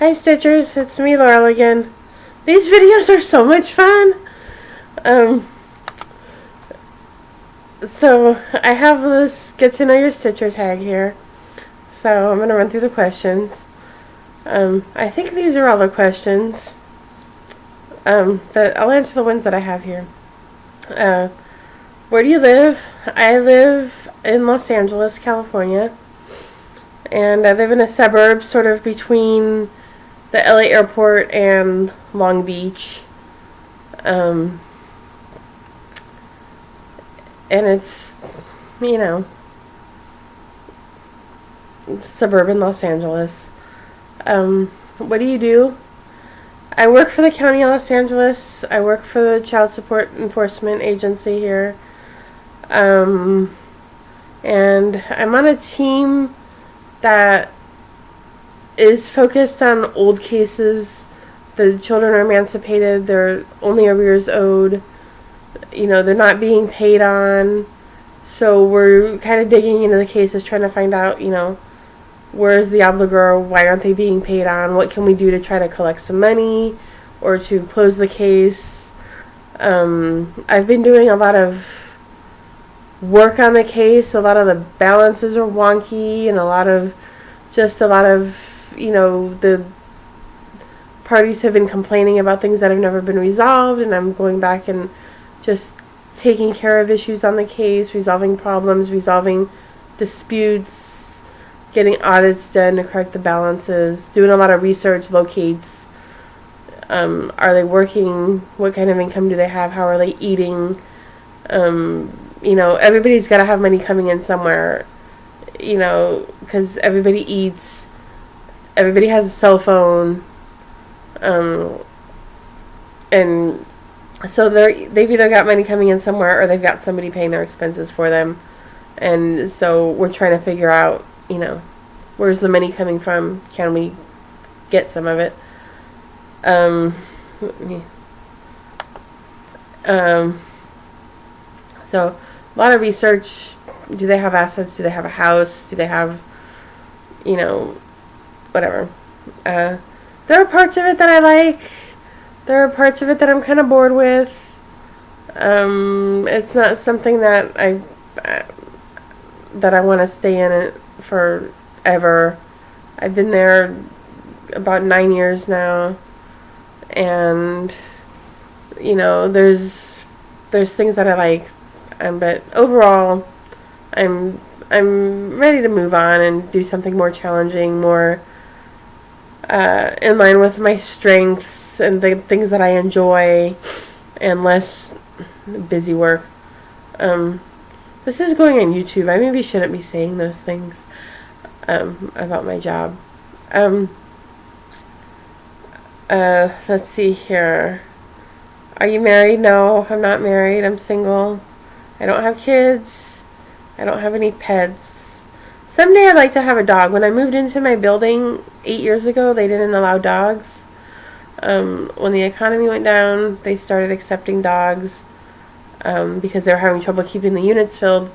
Hi Stitchers, it's me Laurel again. These videos are so much fun. So I have this get to know your Stitcher tag here. So I'm going to run through the questions. I think these are all the questions. But I'll answer the ones that I have here. Where do you live? I live in Los Angeles, California. And I live in a suburb sort of between the LA airport and Long Beach. And it's, suburban Los Angeles. What do you do? I work for the County of Los Angeles. I work for the Child Support Enforcement Agency here. And I'm on a team that is focused on old cases. The children are emancipated. They're only arrears owed. They're not being paid on. So we're kind of digging into the cases, trying to find out, where's the obligor? Why aren't they being paid on? What can we do to try to collect some money or to close the case? I've been doing a lot of work on the case. A lot of the balances are wonky, and a lot of the parties have been complaining about things that have never been resolved, and I'm going back and just taking care of issues on the case, resolving problems, resolving disputes, getting audits done to correct the balances, doing a lot of research, locates. Are they working? What kind of income do they have? How are they eating? Everybody's got to have money coming in somewhere, because everybody eats. Everybody has a cell phone. And so they've either got money coming in somewhere or they've got somebody paying their expenses for them. And so we're trying to figure out, where's the money coming from? Can we get some of it? So a lot of research. Do they have assets? Do they have a house? Do they have, whatever. There are parts of it that I like. There are parts of it that I'm kind of bored with. It's not something that I want to stay in it forever. I've been there about 9 years now, and there's things that I like, but overall, I'm ready to move on and do something more challenging, more in line with my strengths and the things that I enjoy, and less busy work. This is going on YouTube. I maybe shouldn't be saying those things about my job. Let's see here. Are you married? No, I'm not married. I'm single. I don't have kids. I don't have any pets. Someday I'd like to have a dog. When I moved into my building 8 years ago, they didn't allow dogs. When the economy went down, they started accepting dogs because they were having trouble keeping the units filled.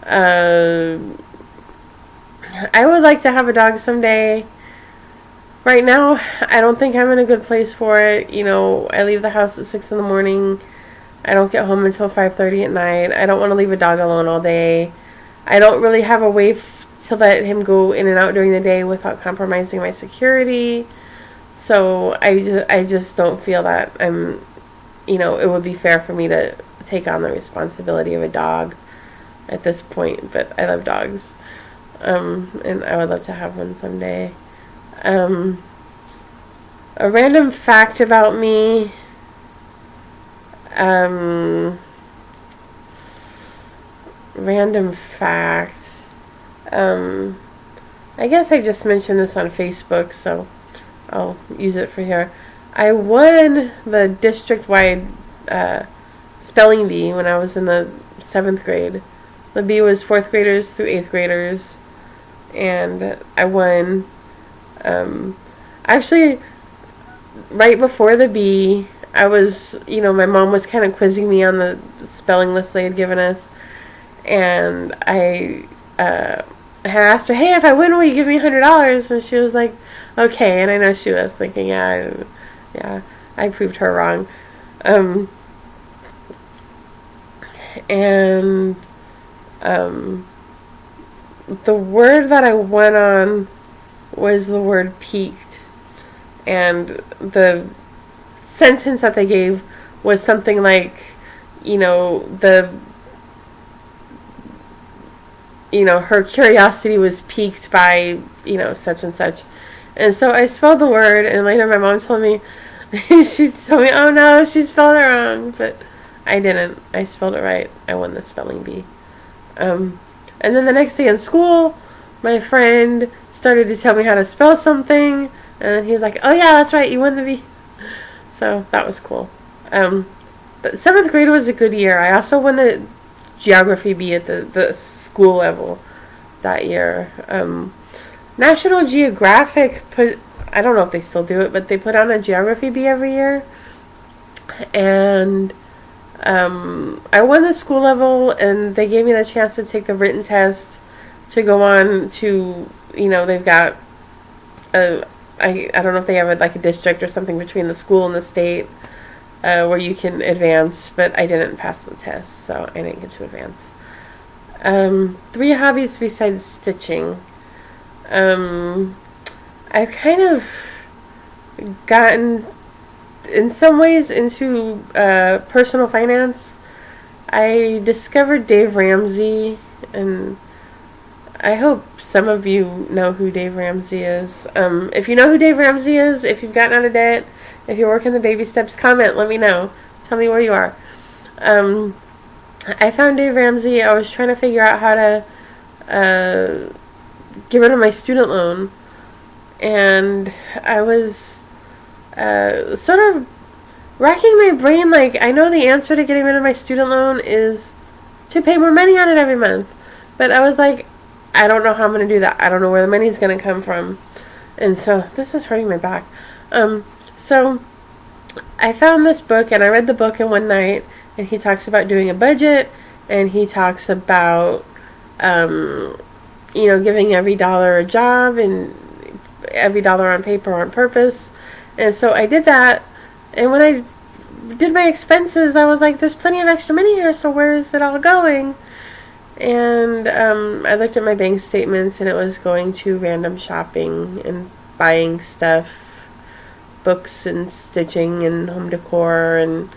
I would like to have a dog someday. Right now, I don't think I'm in a good place for it. I leave the house at 6 in the morning. I don't get home until 5:30 at night. I don't want to leave a dog alone all day. I don't really have a way to let him go in and out during the day without compromising my security. So I just don't feel that it would be fair for me to take on the responsibility of a dog at this point. But I love dogs. And I would love to have one someday. A random fact about me. Random fact. I guess I just mentioned this on Facebook, so I'll use it for here. I won the district-wide spelling bee when I was in the 7th grade. The bee was 4th graders through 8th graders, and I won. Actually, right before the bee, I was, my mom was kind of quizzing me on the spelling list they had given us, and I I had asked her, hey, if I win, will you give me $100? And she was like, okay. And I know she was thinking, yeah, I proved her wrong. And the word that I went on was the word peaked. And the sentence that they gave was something like, her curiosity was piqued by, such and such. And so I spelled the word, and later my mom told me, she told me, oh no, she spelled it wrong. But I didn't. I spelled it right. I won the spelling bee. And then the next day in school, my friend started to tell me how to spell something, and he was like, oh yeah, that's right, you won the bee. So that was cool. But 7th grade was a good year. I also won the geography bee at the school level that year. National Geographic I don't know if they still do it, but they put on a geography bee every year. And I won the school level, and they gave me the chance to take the written test to go on to, they've got I don't know if they have like a district or something between the school and the state where you can advance, but I didn't pass the test, so I didn't get to advance. 3 hobbies besides stitching. I've kind of gotten, in some ways, into personal finance. I discovered Dave Ramsey, and I hope some of you know who Dave Ramsey is. If you know who Dave Ramsey is, if you've gotten out of debt, if you're working the baby steps, comment, let me know. Tell me where you are. I found Dave Ramsey. I was trying to figure out how to get rid of my student loan. And I was sort of racking my brain, like, I know the answer to getting rid of my student loan is to pay more money on it every month. But I was like, I don't know how I'm going to do that. I don't know where the money's going to come from. And so, this is hurting my back. So, I found this book, and I read the book in one night, and he talks about doing a budget, and he talks about, giving every dollar a job, and every dollar on paper on purpose. And so I did that, and when I did my expenses, I was like, there's plenty of extra money here, so where is it all going? And I looked at my bank statements, and it was going to random shopping and buying stuff, books and stitching and home decor and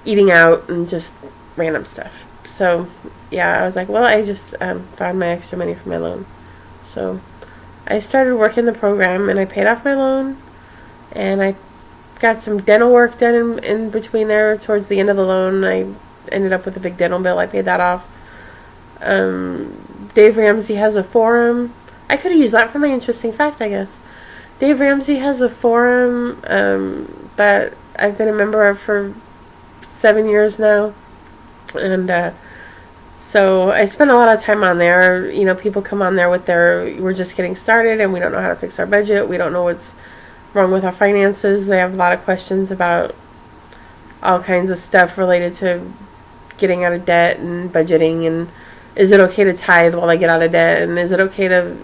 eating out and just random stuff. So yeah, I was like, well, I just found my extra money for my loan. So I started working the program, and I paid off my loan, and I got some dental work done in between there towards the end of the loan. I ended up with a big dental bill. I paid that off. Dave Ramsey has a forum. I could have used that for my interesting fact, I guess. Dave Ramsey has a forum that I've been a member of for 7 years now. And so I spend a lot of time on there. People come on there with we're just getting started and we don't know how to fix our budget. We don't know what's wrong with our finances. They have a lot of questions about all kinds of stuff related to getting out of debt and budgeting, and is it okay to tithe while I get out of debt, and is it okay to,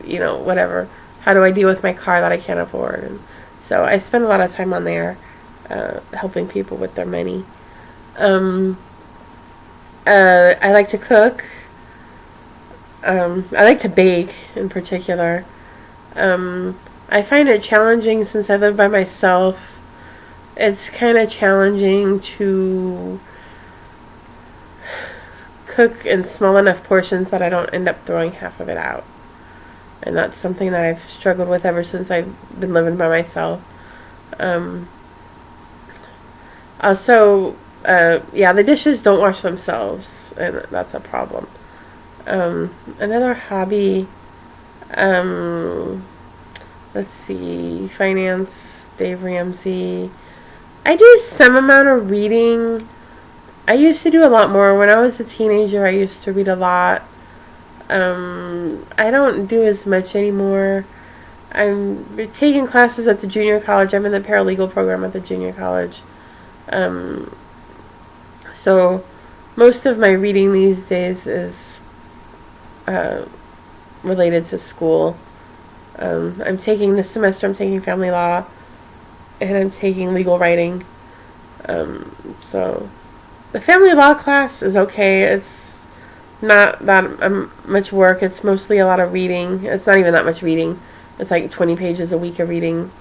whatever. How do I deal with my car that I can't afford? And so I spend a lot of time on there helping people with their money. I like to cook. I like to bake in particular. I find it challenging since I live by myself. It's kind of challenging to cook in small enough portions that I don't end up throwing half of it out. And that's something that I've struggled with ever since I've been living by myself. Also, the dishes don't wash themselves, and that's a problem. Another hobby, let's see, finance, Dave Ramsey. I do some amount of reading. I used to do a lot more. When I was a teenager, I used to read a lot. I don't do as much anymore. I'm taking classes at the junior college. I'm in the paralegal program at the junior college. So most of my reading these days is related to school. I'm taking this semester, I'm taking family law, and I'm taking legal writing. So the family law class is okay. It's not that much work. It's mostly a lot of reading. It's not even that much reading. It's like 20 pages a week of reading.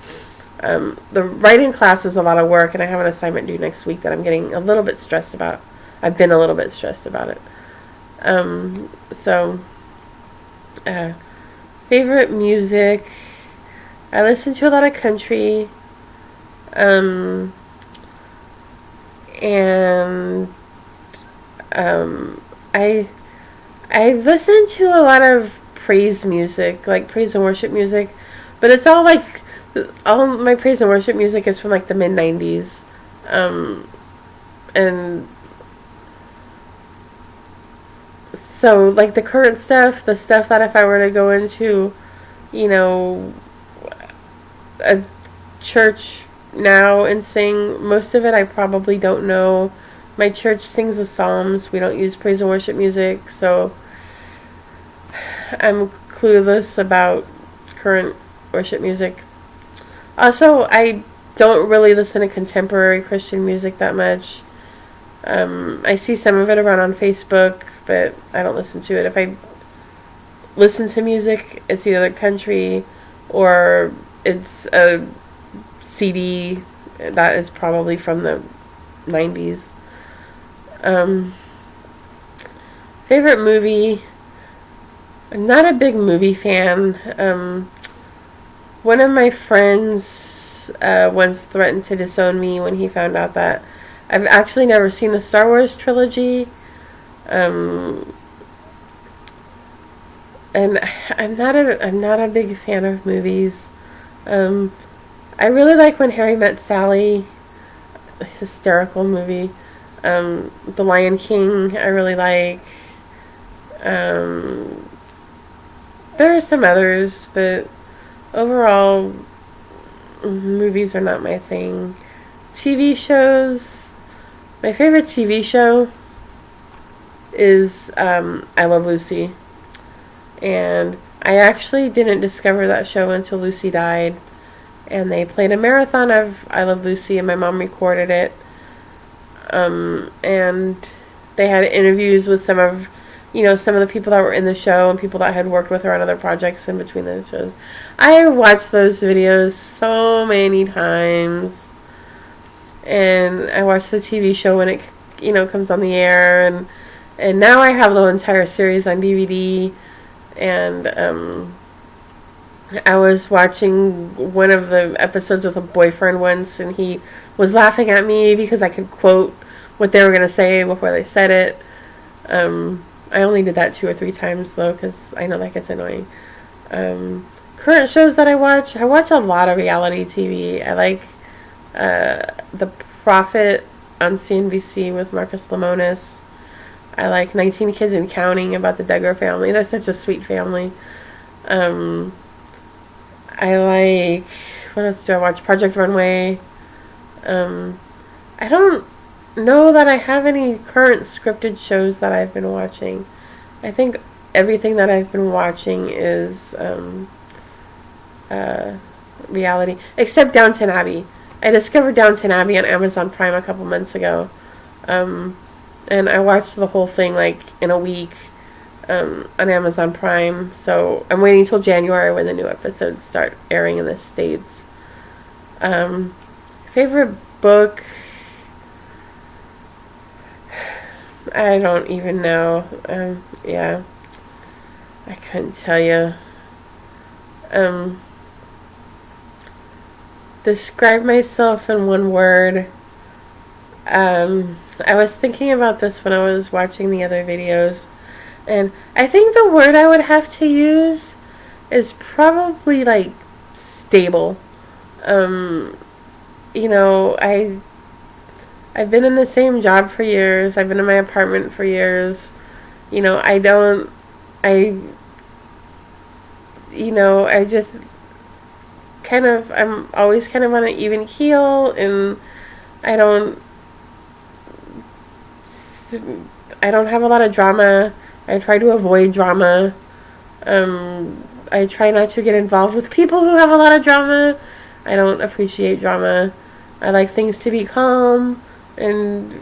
The writing class is a lot of work, and I have an assignment due next week that I'm getting a little bit stressed about. I've been a little bit stressed about it. Favorite music. I listen to a lot of country. And I listen to a lot of praise music, like praise and worship music, but it's all like all my praise and worship music is from like the mid-90s, and so like the current stuff, the stuff that if I were to go into, you know, a church now and sing, most of it I probably don't know. My church sings the Psalms. We don't use praise and worship music, so I'm clueless about current worship music. Also, I don't really listen to contemporary Christian music that much. I see some of it around on Facebook, but I don't listen to it. If I listen to music, it's either country or it's a CD that is probably from the 90s. Favorite movie. I'm not a big movie fan. One of my friends once threatened to disown me when he found out that I've actually never seen the Star Wars trilogy. And I'm not a big fan of movies. I really like When Harry Met Sally. Hysterical movie. The Lion King I really like. There are some others, but overall, movies are not my thing. TV shows. My favorite TV show is I Love Lucy. And I actually didn't discover that show until Lucy died. And they played a marathon of I Love Lucy, and my mom recorded it. And they had interviews with some of the people that were in the show and people that had worked with her on other projects in between the shows. I watched those videos so many times. And I watched the TV show when it, comes on the air. And now I have the entire series on DVD. And I was watching one of the episodes with a boyfriend once, and he was laughing at me because I could quote what they were going to say before they said it. I only did that 2 or 3 times, though, because I know that gets annoying. Current shows that I watch a lot of reality TV. I like The Prophet on CNBC with Marcus Lemonis. I like 19 Kids and Counting about the Duggar family. They're such a sweet family. I like, what else do I watch? Project Runway. I don't know that I have any current scripted shows that I've been watching. I think everything that I've been watching is reality, except Downton Abbey. I discovered Downton Abbey on Amazon Prime a couple months ago. And I watched the whole thing like in a week on Amazon Prime. So I'm waiting till January when the new episodes start airing in the States. Favorite book? I don't even know. Yeah. I couldn't tell you. Describe myself in one word. I was thinking about this when I was watching the other videos, and I think the word I would have to use is probably like stable. I've been in the same job for years. I've been in my apartment for years. I just I'm always kind of on an even keel, and I don't have a lot of drama. I try to avoid drama. I try not to get involved with people who have a lot of drama. I don't appreciate drama. I like things to be calm and,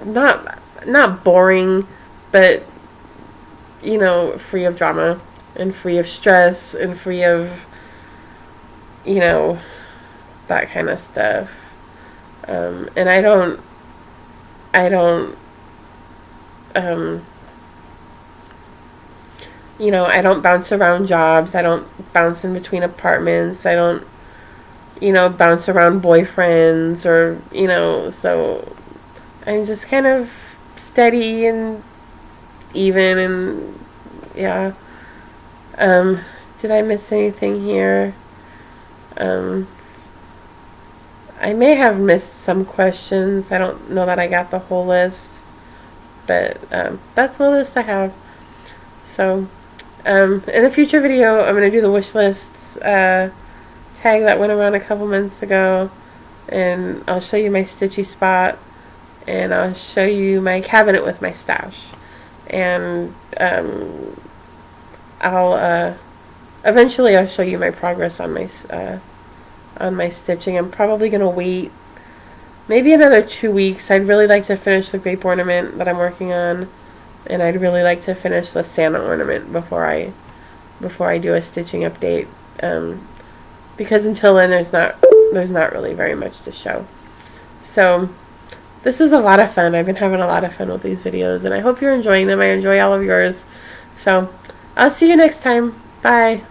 not boring, but, free of drama and free of stress and free of, that kind of stuff. And I don't, um, I don't bounce around jobs. I don't bounce in between apartments. I don't, bounce around boyfriends or, so I'm just kind of steady and even and, yeah. Did I miss anything here? I may have missed some questions. I don't know that I got the whole list, but that's the list I have. So, in a future video, I'm going to do the wish list tag that went around a couple months ago, and I'll show you my stitchy spot, and I'll show you my cabinet with my stash, and eventually I'll show you my progress on my stitching. I'm probably going to wait maybe another 2 weeks. I'd really like to finish the grape ornament that I'm working on, and I'd really like to finish the Santa ornament before I do a stitching update, because until then there's not really very much to show. So this is a lot of fun. I've been having a lot of fun with these videos, and I hope you're enjoying them. I enjoy all of yours. So I'll see you next time. Bye.